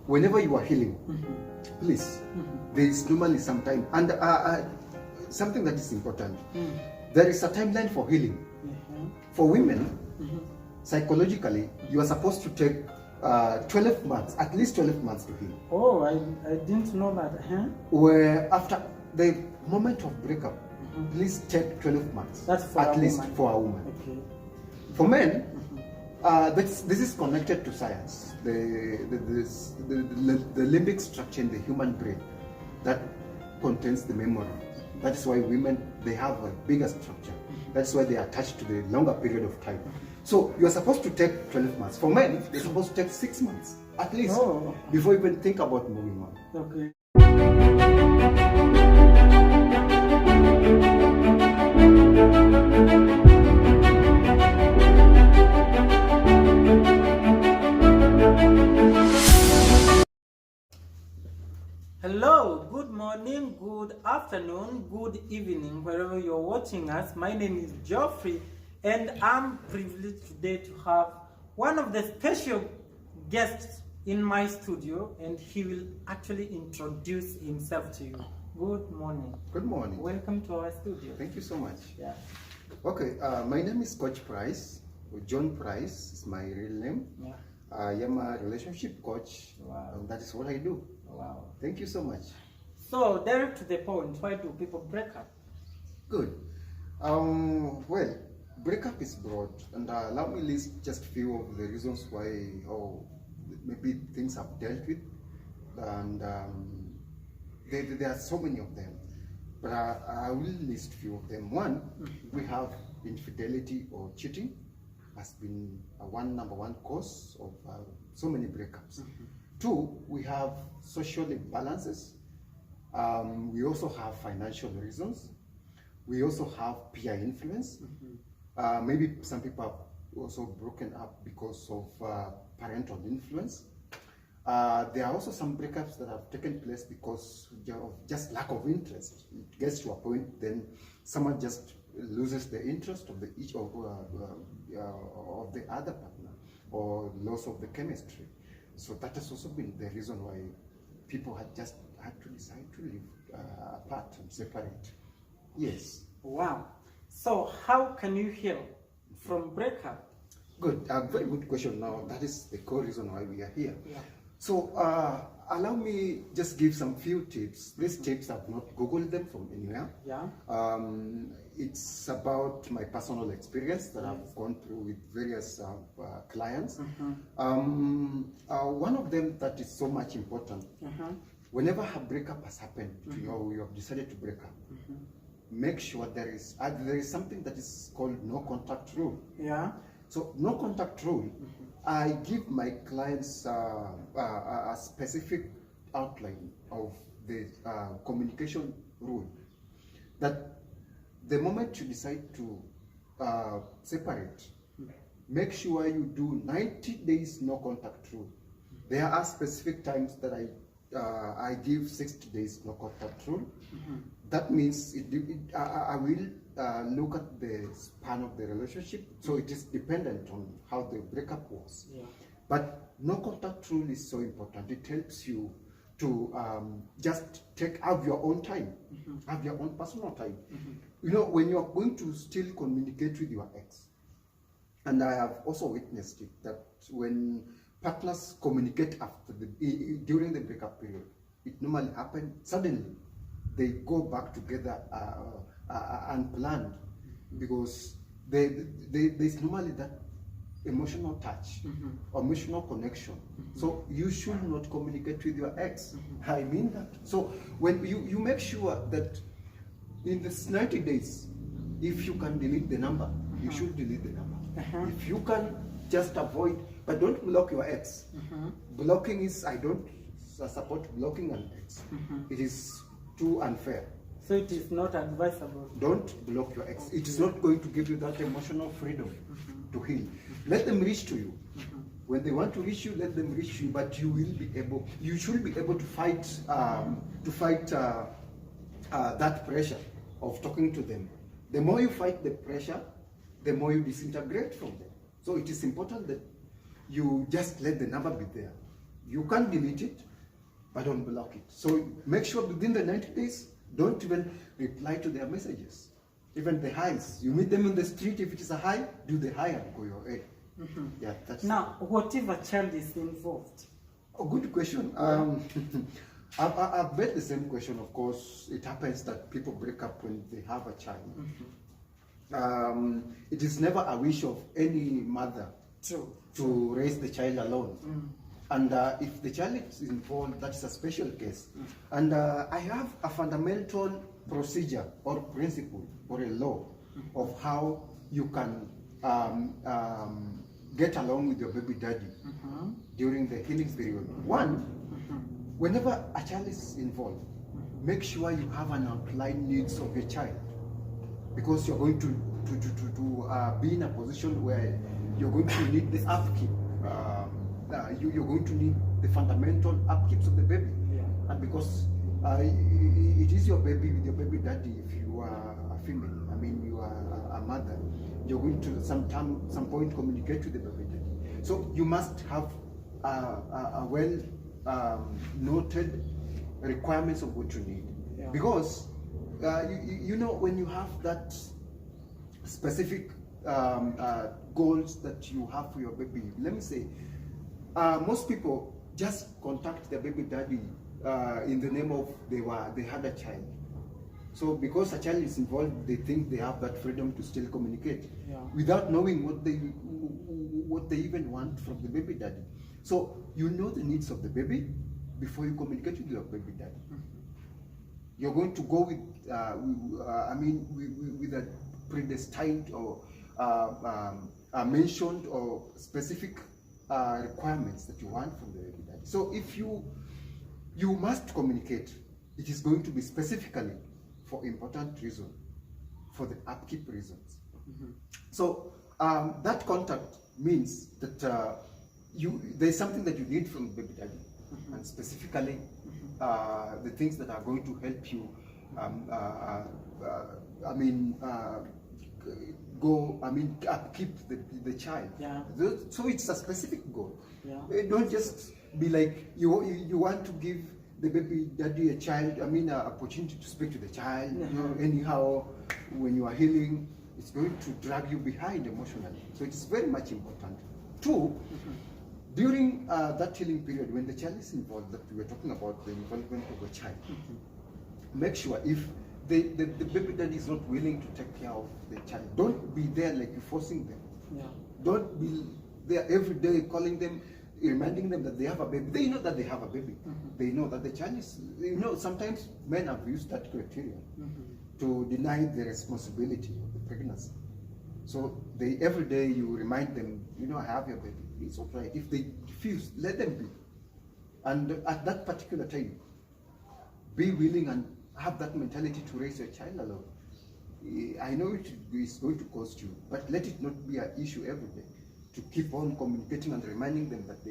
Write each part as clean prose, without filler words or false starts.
whenever you are healing, please, there is normally some time, and something that is important. There is a timeline for healing. For women, psychologically, you are supposed to take 12 months, at least 12 months to heal. Oh, I didn't know that. Where after the moment of breakup, please take 12 months. That's for at least woman. for a woman. Okay. For men, this is connected to science. The limbic structure in the human brain that contains the memory. That is why women, they have a bigger structure. That's why they are attached to the longer period of time. So you are supposed to take 12 months. For men, you're supposed to take 6 months at least before you even think about moving on. Okay. Hello, good morning, good afternoon, good evening, wherever you're watching us. My name is Geoffrey, and I'm privileged today to have one of the special guests in my studio, and he will actually introduce himself to you. Good morning. Good morning. Welcome to our studio. Thank you so much. Yeah. Okay, my name is Coach Price, or John Price is my real name. Yeah. I am a relationship coach, and that is what I do. Wow. Thank you so much. So, direct to the point, why do people break up? Good. Well, breakup is broad, and allow me list just a few of the reasons why, or maybe things I've dealt with, and there are so many of them, but I will list a few of them. One, we have infidelity or cheating has been number one cause of so many breakups. Two, we have social imbalances. We also have financial reasons. We also have peer influence. Maybe some people have also broken up because of parental influence. There are also some breakups that have taken place because of just lack of interest. It gets to a point, then someone just loses the interest of the other partner, or loss of the chemistry. So that has also been the reason why people had to decide to live apart and separate. Yes. Wow. So how can you heal from breakup? Good. Very good question. Now that is the core reason why we are here. Yeah. So allow me just give some few tips. These tips I've not Googled them from anywhere. Yeah. It's about my personal experience that I've gone through with various clients. One of them that is so much important. Whenever a breakup has happened, you have decided to break up. Make sure there is something that is called no contact rule. Yeah. So no contact rule, I give my clients a specific outline of the communication rule, that the moment you decide to separate, make sure you do 90 days no contact rule. There are specific times that I give 60 days no contact rule. That means I will look at the span of the relationship, so it is dependent on how the breakup was. Yeah. But no contact rule is so important. It helps you to just have your own time, have your own personal time. You know, when you are going to still communicate with your ex, and I have also witnessed it, that when partners communicate during the breakup period, it normally happens suddenly. They go back together unplanned, because there's normally that emotional touch, emotional connection. So you should not communicate with your ex. I mean that. So when you make sure that in this 90 days, if you can delete the number, you should delete the number. If you can just avoid, but don't block your ex. Blocking is, I don't support blocking an ex. It is too unfair. So it is not advisable. Don't block your ex. It is not going to give you that emotional freedom to heal. Let them reach to you. When they want to reach you, let them reach you. But you should be able to fight that pressure of talking to them. The more you fight the pressure, the more you disintegrate from them. So it is important that you just let the number be there. You can delete it, but don't block it. So make sure within the 90 days, don't even reply to their messages. Even the highs. You meet them in the street, if it is a high, do the high and go your way. Yeah, that's now, what if a child is involved? a good question. I've made the same question, of course. It happens that people break up when they have a child. It is never a wish of any mother to raise the child alone. And if the child is involved, that's a special case. And I have a fundamental procedure or principle or a law of how you can get along with your baby daddy during the healing period. One, whenever a child is involved, make sure you have an outline needs of your child, because you're going to be in a position where you're going to need the upkeep. You're going to need the fundamental upkeeps of the baby. And because it is your baby with your baby daddy, if you are a female, I mean you are a mother, you're going to some point communicate with the baby daddy. So you must have a well noted requirements of what you need. Because you know, when you have that specific goals that you have for your baby, let me say, most people just contact their baby daddy in the name of they had a child. So because a child is involved, they think they have that freedom to still communicate without knowing what they even want from the baby daddy. So you know the needs of the baby before you communicate with your baby daddy. You're going to go with with a predestined or mentioned or specific requirements that you want from the baby daddy. So if you must communicate, it is going to be specifically for important reason, for the upkeep reasons. So that contact means that there's something that you need from the baby daddy, and specifically the things that are going to help you upkeep the child. So it's a specific goal. Don't just be like you want to give the baby daddy a child, an opportunity to speak to the child. You know, anyhow, when you are healing, it's going to drag you behind emotionally. So it's very much important. Two, during that healing period, when the child is involved, that we were talking about the involvement of the child, make sure if the baby daddy is not willing to take care of the child, don't be there like you're forcing them. Don't be there every day calling them, reminding them that they have a baby. They know that they have a baby. They know that the child is, sometimes men have used that criteria to deny the responsibility of the pregnancy. So every day you remind them, I have your baby. It's all right. If they refuse, let them be. And at that particular time, be willing and have that mentality to raise your child alone. I know it is going to cost you, but let it not be an issue every day. To keep on communicating and reminding them that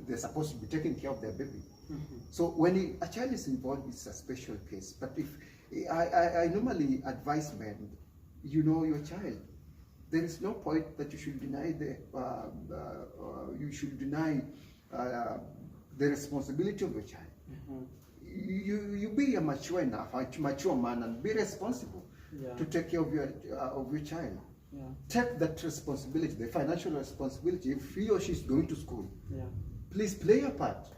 they're supposed to be taking care of their baby. So when a child is involved, it's a special case. But if I normally advise men, your child, there is no point that you should deny the responsibility of your child. You be a mature man, and be responsible to take care of your child. Take that responsibility, the financial responsibility. If he or she is going to school, please play your part.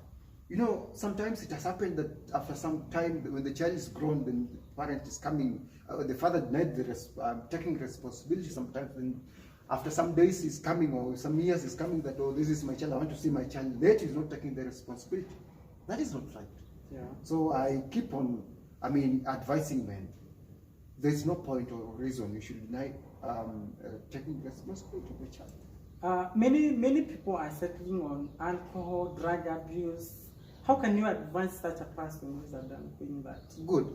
Sometimes it has happened that after some time, when the child is grown, then the parent is coming, the father denied taking responsibility sometimes, then after some days he's coming, or some years he's coming, that, this is my child, I want to see my child. Later he's not taking the responsibility. That is not right. So I keep on, advising men. There's no point or reason you should deny taking responsibility of the child. Many people are settling on alcohol, drug abuse. How can you advise such a person who is doing that? Good.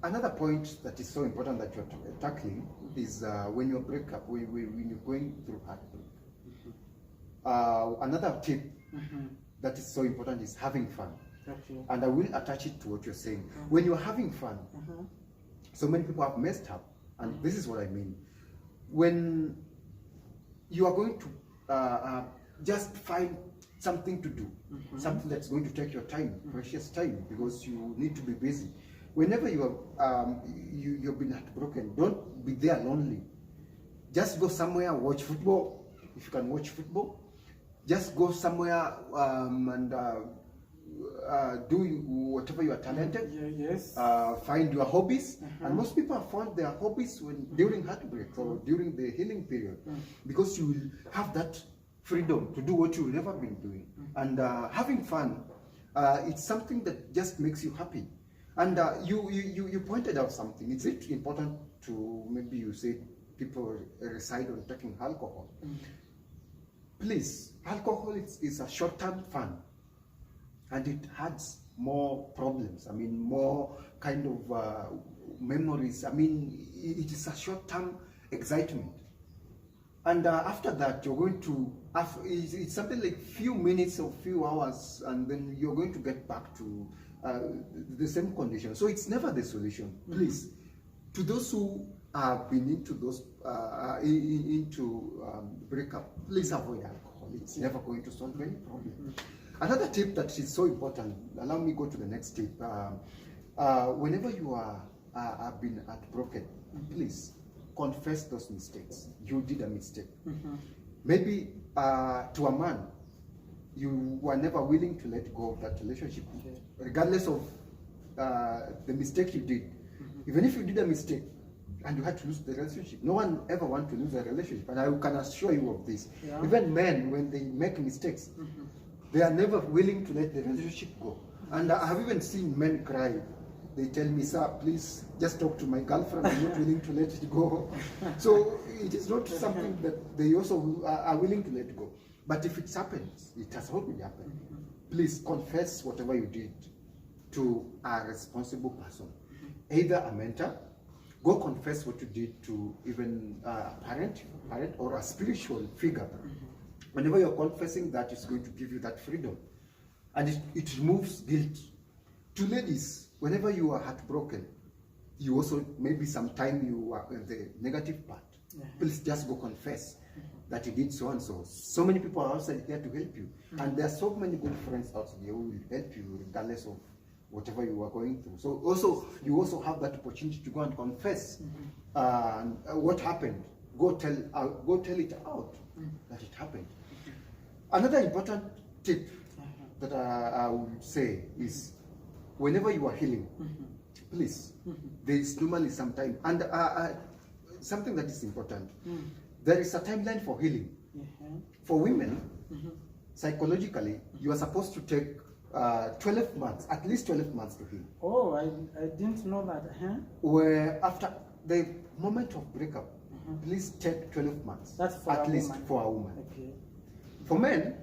Another point that is so important that you're tackling is when you break up, when you're going through heartbreak. Another tip that is so important is having fun. And I will attach it to what you're saying. When you're having fun, so many people have messed up, and this is what I mean. When you are going to just find something to do, something that's going to take your time, precious time, because you need to be busy. Whenever you've been heartbroken, don't be there lonely. Just go somewhere and watch football, if you can watch football. Just go somewhere and do whatever you are talented. Yes. Find your hobbies, and most people have found their hobbies during heartbreak or during the healing period, because you will have that freedom to do what you've never been doing. And having fun, it's something that just makes you happy. And you pointed out something. It's important to, maybe you say people reside on taking alcohol. Please, alcohol is a short-term fun, and it adds more problems. I mean, more kind of memories. I mean, it is a short-term excitement. And after that, you're going to, it's something like few minutes or few hours, and then you're going to get back to the same condition. So it's never the solution. Please, to those who have been into those breakup, please avoid alcohol. It's never going to solve any problem. Another tip that is so important, allow me go to the next tip. Whenever you have been heartbroken, please confess those mistakes. You did a mistake. Maybe to a man, you were never willing to let go of that relationship, regardless of the mistake you did. Even if you did a mistake and you had to lose the relationship, no one ever wants to lose a relationship, and I can assure you of this. Even men, when they make mistakes, they are never willing to let the relationship go. And I have even seen men cry. They tell me, sir, please just talk to my girlfriend. I'm not willing to let it go. So it is not something that they also are willing to let go. But if it happens, it has already happened. Please confess whatever you did to a responsible person, either a mentor. Go confess what you did to even a parent or a spiritual figure. Whenever you're confessing that, it's going to give you that freedom. And it removes guilt. To ladies, whenever you are heartbroken, you also, maybe sometime you are in the negative part. Please just go confess that you did so and so. So many people are outside here to help you. And there are so many good friends out there who will help you regardless of whatever you are going through. So also, you also have that opportunity to go and confess what happened. Go tell it out that it happened. Another important tip that I would say is, whenever you are healing, please, there is normally some time, and something that is important, there is a timeline for healing. For women, psychologically, you are supposed to take 12 months, at least 12 months to heal. Oh, I didn't know that. Where after the moment of breakup, please take 12 months. That's for at least woman. For a woman. Okay. For men,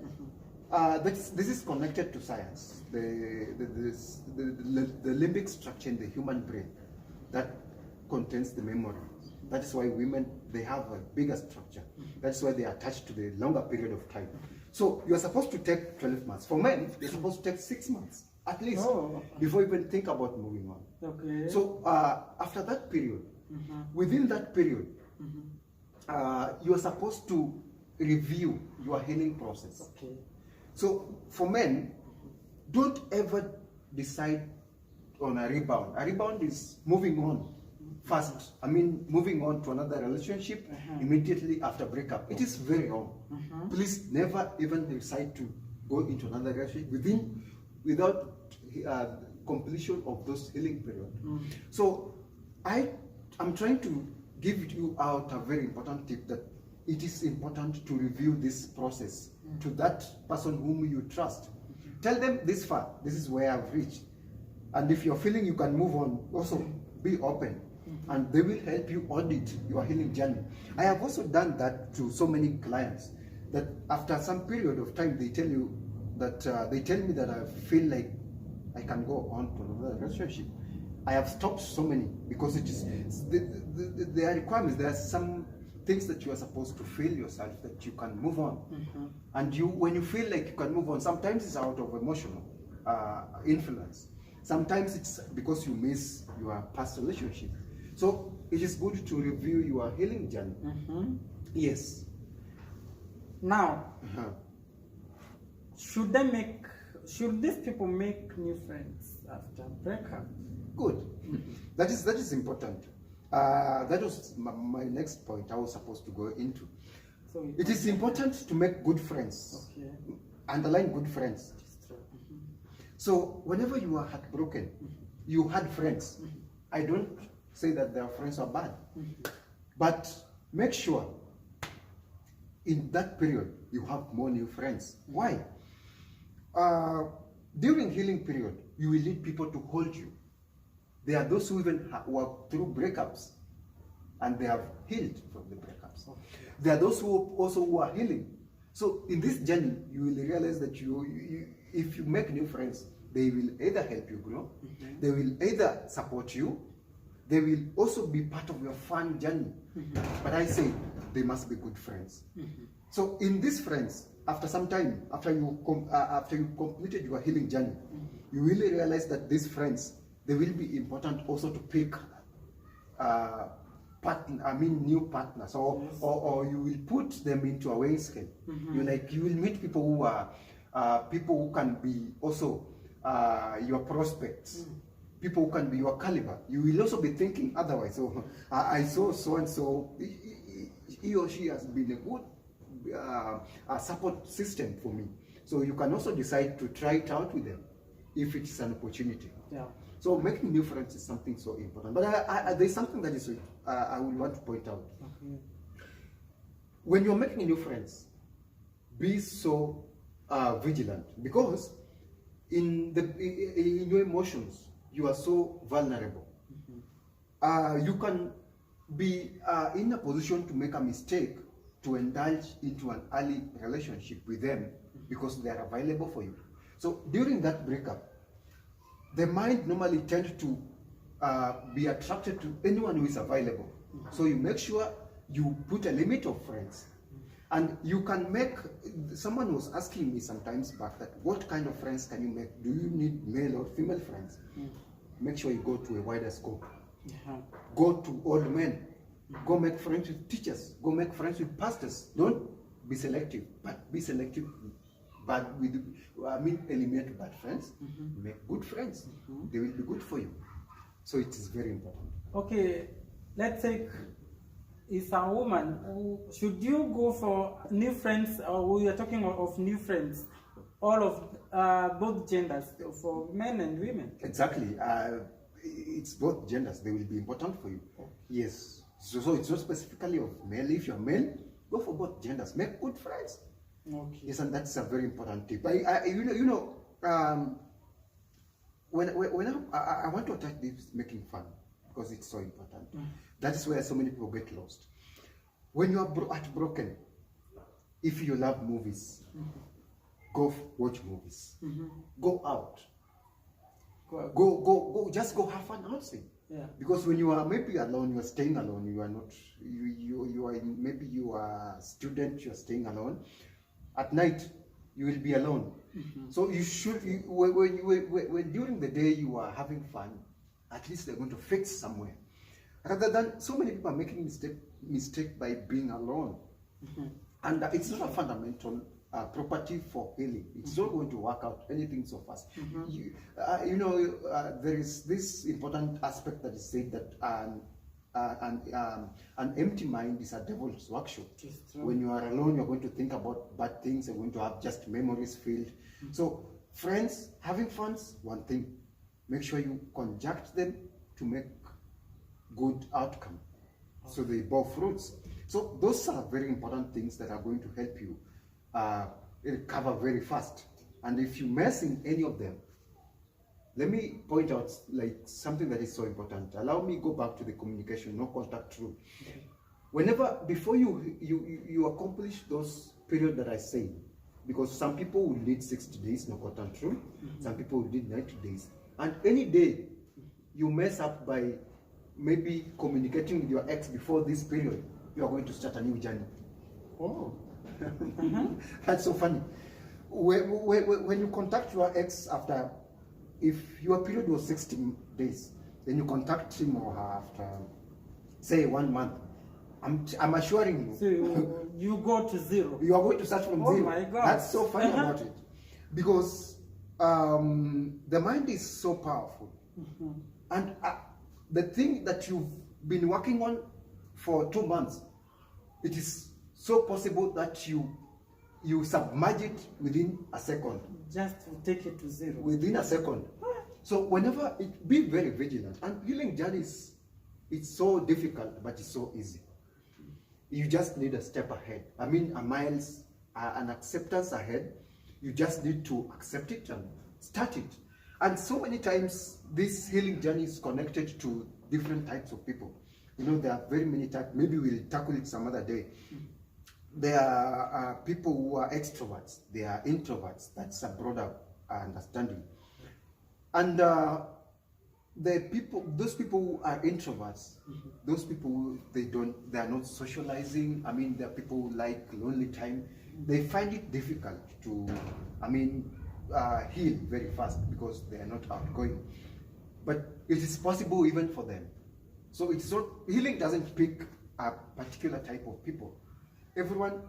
this is connected to science. The limbic structure in the human brain that contains the memory. That is why women, they have a bigger structure. That's why they are attached to the longer period of time. So you are supposed to take 12 months. For men, you're supposed to take 6 months, at least, before you even think about moving on. Okay. So after that period, within that period, you are supposed to review your healing process. Okay. So for men, don't ever decide on a rebound. A rebound is moving on fast. I mean, moving on to another relationship immediately after breakup. It is very wrong. Please never even decide to go into another relationship without completion of those healing period. So I'm trying to give you out a very important tip, that it is important to review this process to that person whom you trust. Tell them, this far, this is where I've reached. And if you're feeling you can move on, also be open. And they will help you audit your healing journey. I have also done that to so many clients, that after some period of time, they tell you that, they tell me that I feel like I can go on to another relationship. I have stopped so many, because it is, there are requirements, there are some things that you are supposed to feel yourself that you can move on. And when you feel like you can move on, sometimes it's out of emotional influence. Sometimes it's because you miss your past relationship. So it is good to review your healing journey. Mm-hmm. Yes. Now, should these people make new friends after breakup? Good. That is important. That was my next point I was supposed to go into. So it is important to make good friends. Okay. Underline good friends. So whenever you are heartbroken, you had friends. I don't say that their friends are bad, but make sure in that period you have more new friends. Why? During healing period, you will need people to hold you. There are those who even work through breakups and they have healed from the breakups. Okay. There are those who are healing. So in this journey, you will realize that if you make new friends, they will either help you grow, they will either support you, they will also be part of your fun journey. But I say they must be good friends. So in these friends, after some time, after you completed your healing journey, you really realize that these friends, they will be important also to pick new partners, or you will put them into a weighing scale. You will meet people who are people who can be also your prospects, people who can be your caliber. You will also be thinking otherwise. So I saw so and so, he or she has been a good support system for me. So you can also decide to try it out with them if it's an opportunity. Yeah. So making new friends is something so important. But there's something that is I would want to point out. Okay. When you're making new friends, be so vigilant, because in your emotions you are so vulnerable. You can be in a position to make a mistake to indulge into an early relationship with them because they are available for you. So during that breakup, the mind normally tends to be attracted to anyone who is available. So you make sure you put a limit of friends. And you can make, someone was asking me sometimes back that what kind of friends can you make? Do you need male or female friends? Make sure you go to a wider scope. Go to old men. Go make friends with teachers. Go make friends with pastors. Don't be selective, but be selective. But eliminate bad friends. Make good friends. They will be good for you. So it is very important. Okay, let's take, is a woman, should you go for new friends, or we are talking of new friends, all of both genders, for men and women? Exactly. It's both genders. They will be important for you. Yes. So it's not specifically of male. If you're male, go for both genders. Make good friends. Okay. Yes, and that's a very important tip. When I want to attack this making fun, because it's so important. That is where so many people get lost. When you are heartbroken, if you love movies, go watch movies. Go out. Go. Just go have fun outside. Yeah. Because when you are maybe alone, you are staying alone. You are not. You are maybe you are a student. You are staying alone. At night, you will be alone. So you should. When during the day you are having fun, at least they're going to fix somewhere. Rather than so many people are making mistake by being alone, and it's not a fundamental property for healing. It's not going to work out anything so fast. There is this important aspect that is said that an empty mind is a devil's workshop. When you are alone, you're going to think about bad things. You're going to have just memories filled. So friends, having fun's one thing. Make sure you conjunct them to make good outcome, so they bear fruits. So those are very important things that are going to help you recover very fast. And if you mess in any of them, let me point out like something that is so important. Allow me go back to the communication, no contact rule. Before you accomplish those periods that I say, because some people will need 60 days, no contact rule. Some people will need 90 days. And any day you mess up by maybe communicating with your ex before this period, you are going to start a new journey. Oh. That's so funny. When you contact your ex after, if your period was 60 days, then you contact him or her after, say, 1 month, I'm assuring you. So you go to zero. You are going to start from zero. Oh my God. That's so funny about it. Because the mind is so powerful. And the thing that you've been working on for 2 months, it is so possible that you submerge it within a second. Just to take it to zero. Within a second. So whenever be very vigilant. And healing journeys, it's so difficult, but it's so easy. You just need a step ahead. I mean, an acceptance ahead. You just need to accept it and start it. And so many times, this healing journey is connected to different types of people. You know, there are very many types. Maybe we'll tackle it some other day. There are people who are extroverts. There are introverts. That's a broader understanding. And those people who are introverts, those people, they are not socializing. I mean, there are people who like lonely time. They find it difficult to, heal very fast because they are not outgoing. But it is possible even for them. So it's not, healing doesn't pick a particular type of people. Everyone,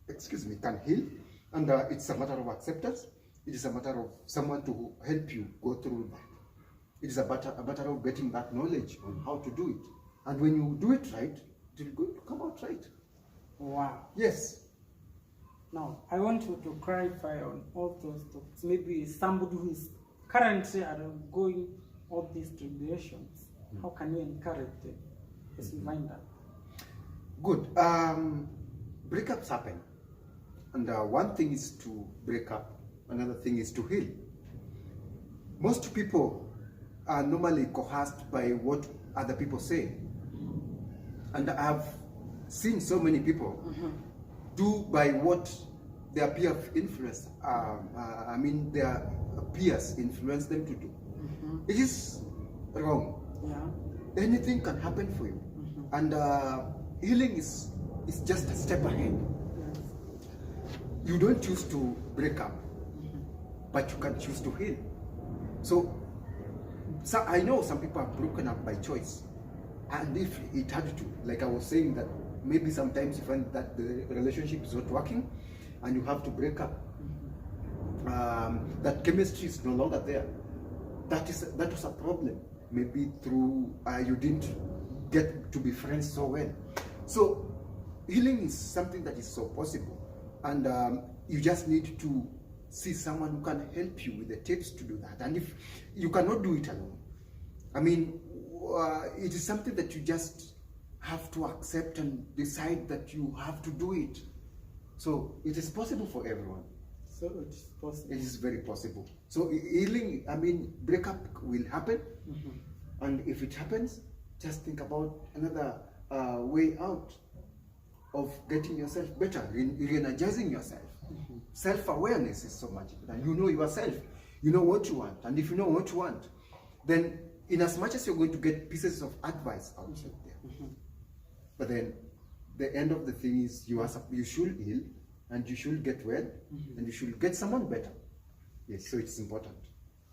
can heal, and it's a matter of acceptance. It is a matter of someone to help you go through that. It is a matter of getting that knowledge on how to do it. And when you do it right, it will come out right. Wow. Yes. Now, I want you to clarify on all those topics. Maybe somebody who is currently undergoing all these tribulations, how can you encourage them as you wind up? Good. Breakups happen. And one thing is to break up. Another thing is to heal. Most people are normally coerced by what other people say. And I've seen so many people do by what their peer of influence, their peers influence them to do. It is wrong. Yeah. Anything can happen for you. And healing is just a step ahead. Yes. You don't choose to break up, but you can choose to heal. So I know some people are broken up by choice. And if it had to, like I was saying, that maybe sometimes you find that the relationship is not working and you have to break up. That chemistry is no longer there. That was a problem. Maybe through you didn't get to be friends so well. So healing is something that is so possible. And you just need to see someone who can help you with the tips to do that. And if you cannot do it alone, it is something that you just have to accept and decide that you have to do it. So it is possible for everyone. So it is possible. It is very possible. So healing, breakup will happen. And if it happens, just think about another way out of getting yourself better, re-energizing yourself. Self-awareness is so much important. You know yourself. You know what you want. And if you know what you want, then in as much as you're going to get pieces of advice outside there, but then the end of the thing is you should heal, and you should get well, and you should get someone better. Yes, so it's important.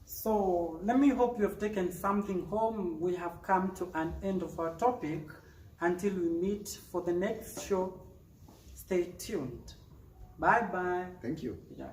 So let me hope you have taken something home. We have come to an end of our topic. Until we meet for the next show, stay tuned. Bye-bye. Thank you. Yeah.